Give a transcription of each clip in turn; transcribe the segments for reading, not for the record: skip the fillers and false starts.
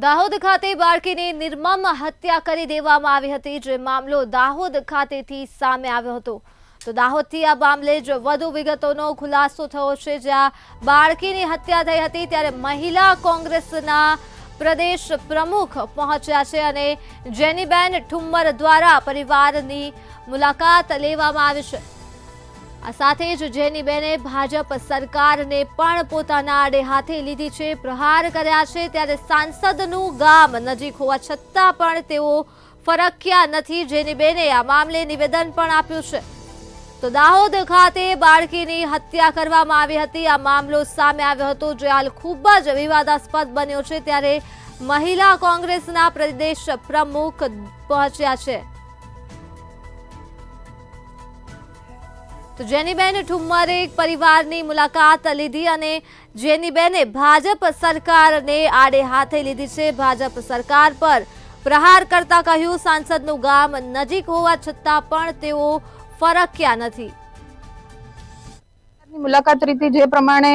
દાહોદ ખાતે બાળકીની નિર્મમ હત્યા કરી દેવામાં આવી હતી, જે મામલો દાહોદ ખાતેથી સામે આવ્યો હતો। તો દાહોદથી આ મામલે જ વધુ વિગતોનો ખુલાસો થયો છે, જ્યાં બાળકીની હત્યા થઈ હતી ત્યારે મહિલા કોંગ્રેસના પ્રદેશ પ્રમુખ પહોંચ્યા છે અને જેનીબેન ઠુમ્મર દ્વારા પરિવારની મુલાકાત લેવામાં આવી છે। આ સાથે જ જેનીબેને ભાજપ સરકારને પણ પોતાના આડે હાથે લીધી છે, પ્રહાર કર્યા છે। ત્યારે સાંસદનું ગામ નજીક હોવા છતાં પણ તેઓ ફરક્યા નથી। જેનીબેને આ મામલે નિવેદન પણ આપ્યું છે। તો દાહોદ ખાતે બાળકીની હત્યા કરવામાં આવી હતી, આ મામલો સામે આવ્યો હતો, જે હાલ ખૂબ જ વિવાદાસ્પદ બન્યો છે। ત્યારે મહિલા કોંગ્રેસના પ્રદેશ પ્રમુખ પહોંચ્યા છે। તો જેનીબેન ઠુમ્મરે પરિવારની મુલાકાત લીધી અને જેનીબેને ભાજપ સરકારને આડે હાથે લીધી છે। ભાજપ સરકાર પર પ્રહાર કરતા કહ્યું, સાંસદનું ગામ નજીક હોવા છતાં પણ તેઓ ફરક્યા નથી। મુલાકાત રીતે જે પ્રમાણે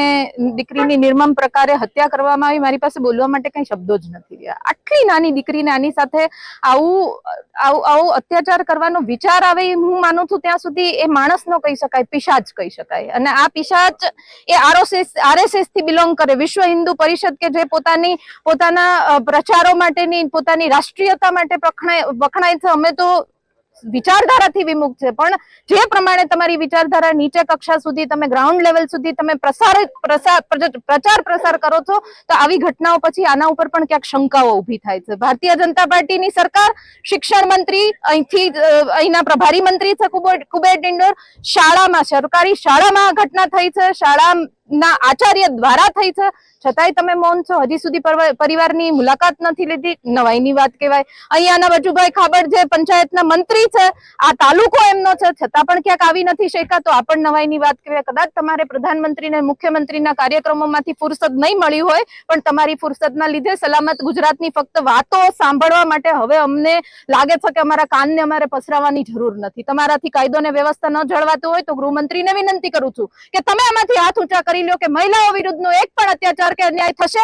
દીકરીની નિર્મમ પ્રકારે હત્યા કરવામાં આવી, મારી પાસે બોલવા માટે કઈ શબ્દો જ નથી રહ્યા। આટલી નાની દીકરીને આની સાથે આવું અત્યાચાર કરવાનો વિચાર આવે, હું માનું છું ત્યાં સુધી એ માણસ નો કહી શકાય, પિશાચ કહી શકાય। અને આ પિશાચ એ આરએસએસ થી બિલોંગ કરે, વિશ્વ હિન્દુ પરિષદ કે જે પોતાના પ્રચારો માટેની, પોતાની રાષ્ટ્રીયતા માટે વખણાય છે। અમે તો વિચારધારાથી વિમુખ છે, પણ જે પ્રમાણે તમારી વિચારધારા નીચે કક્ષા સુધી, તમે ગ્રાઉન્ડ લેવલ સુધી તમે પ્રચાર પ્રસાર કરો છો, તો આવી ઘટનાઓ પછી આના ઉપર પણ ક્યાંક શંકાઓ ઉભી થાય છે। ભારતીય જનતા પાર્ટીની સરકાર, શિક્ષણ મંત્રી અહીંના પ્રભારી મંત્રી છે કુબેર ડિંડોર, શાળામાં, સરકારી શાળામાં આ ઘટના થઈ છે, શાળાના આચાર્ય દ્વારા થઈ છે, છતાંય તમે મૌન છો, હજી સુધી પરિવારની મુલાકાત નથી લીધી। નવાઈની વાત કહેવાય। અહીંયાના વજુભાઈ ખાબડ જે પંચાયતના મંત્રી છે, આ તાલુકો એમનો છે, છતાં પણ ક્યાંક આવી નથી શક્યા, તો આ પણ નવાઈની વાત કહેવાય। કદાચ તમારે પ્રધાનમંત્રી અને મુખ્યમંત્રીના કાર્યક્રમોમાંથી ફુરસદ નહીં મળી હોય, પણ તમારી ફુરસદના લીધે સલામત ગુજરાતની ફક્ત વાતો સાંભળવા માટે હવે અમને લાગે છે કે અમારા કાનને અમારે પસરાવવાની જરૂર નથી। તમારાથી કાયદો અને વ્યવસ્થા ન જળવાતું હોય તો ગૃહમંત્રીને વિનંતી કરું છું કે તમે આમાંથી હાથ ઊંચા કરી લો કે મહિલાઓ વિરુદ્ધનો એક પણ અત્યાચાર કે અન્યાય થશે